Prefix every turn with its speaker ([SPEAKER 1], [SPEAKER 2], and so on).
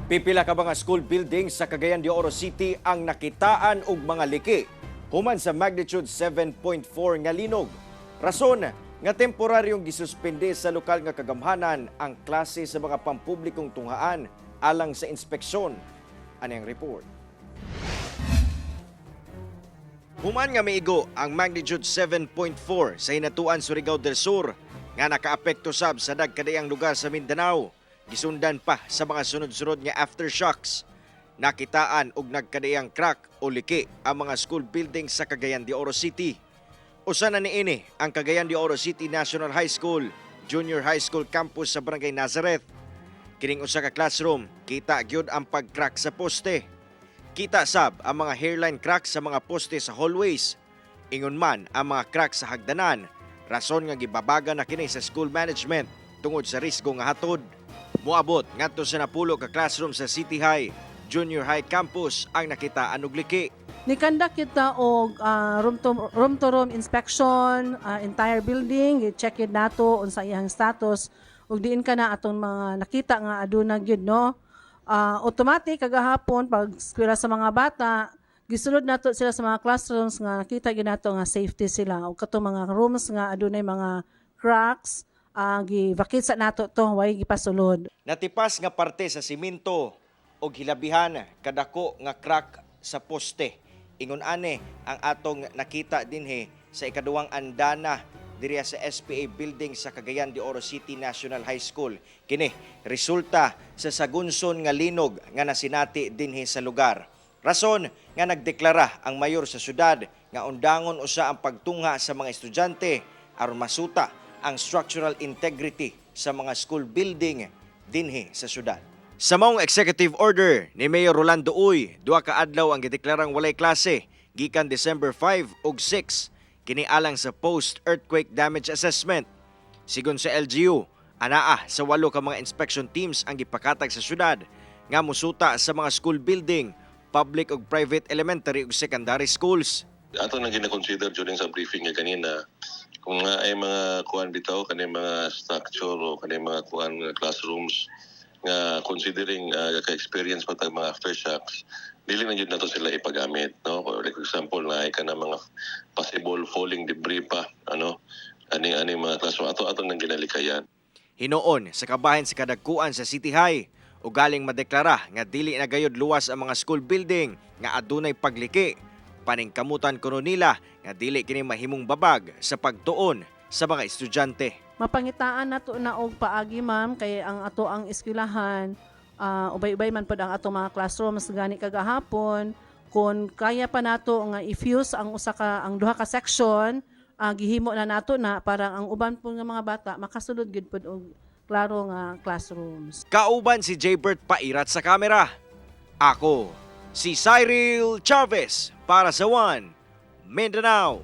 [SPEAKER 1] Pipila ka mga school building sa Cagayan de Oro City ang nakitaan og mga liki human sa magnitude 7.4 nga linog. Rason nga temporaryong gisuspende sa lokal nga kagamhanan ang klase sa mga pampublikong tunghaan alang sa inspeksyon. Ano ang report? Human nga maigo ang magnitude 7.4 sa hinatuan Surigao del Sur nga nakaapekto sab sa dagkadayang lugar sa Mindanao. Gisundan pa sa mga sunod-sunod nga aftershocks. Nakitaan og nagkadayang crack o liki ang mga school buildings sa Cagayan de Oro City. Usa na niini ang Cagayan de Oro City National High School, Junior High School campus sa Barangay Nazareth. Kining usa ka classroom, kita gyud ang pag-crack sa poste. Kita sab ang mga hairline crack sa mga poste sa hallways. Ingon man ang mga crack sa hagdanan, rason nga gibabaga na kini sa school management tungod sa risgo nga hatod. Moabot ngadto sa napulo ka classroom sa City High, Junior High campus ang nakitaan og liki.
[SPEAKER 2] Nikandak kita og room to room inspection, entire building, i-check it nato unsa iyang status ug diin ka na atong mga nakita nga aduna gyud no. Automatic kagahapon pag eskwela sa mga bata, gisulod nato sila sa mga classrooms nga nakita gyud nato nga safety sila ug katong mga rooms nga adunay mga cracks, gi-vacate sa nato to way gipasulod.
[SPEAKER 1] Natipas nga parte sa simento o hilabihan kadako nga crack sa poste. Ingon ane ang atong nakita dinhi sa ikaduhang andana diriya sa SPA building sa Cagayan de Oro City National High School. Kini resulta sa sagunson nga linog nga nasinati dinhi sa lugar. Rason nga nagdeklara ang mayor sa syudad nga undangon usa ang pagtungha sa mga estudyante aron masuta ang structural integrity sa mga school building dinhi sa syudad. Sa maong executive order ni Mayor Rolando Uy, duha ka adlaw ang gideklarang walay klase gikan December 5 ug 6 kini alang sa post-earthquake damage assessment. Sigon sa LGU, anaa sa 8 ka mga inspection teams ang gipakatag sa syudad nga musuta sa mga school building, public ug private elementary ug secondary schools.
[SPEAKER 3] Ato nang gina-consider during sa briefing nga kanina kung ay mga kuan bitaw kanay mga structure o kanay mga kuan nga classrooms nga considering ka-experience pa tag mga aftershocks, dili na jud nato sila ipagamit, no? For example, na ay ka na mga possible falling debris pa, ani mga classroom ato nang ginalikayan.
[SPEAKER 1] Hinoon sa kabahin sa kadagkuan sa City High ug galing madeklara nga dili na gayud luwas ang mga school building nga adunay pagliki. Paningkamutan kuno nila nga dili kini mahimong babag sa pagtuon sa mga estudyante.
[SPEAKER 2] Mapangitaan nato na og paagi ma'am kay ang ato ang eskwelahan ubay-ubay man pod ang ato mga classrooms gani kagahapon kung kaya pa nato nga i-fuse ang duha ka section gihimo na nato na para ang uban po nga mga bata makasulod gid pod og klaro nga classrooms.
[SPEAKER 1] Kauban si Jaybert Pairat sa kamera. Ako si Cyril Chavez para sa One Mindanao.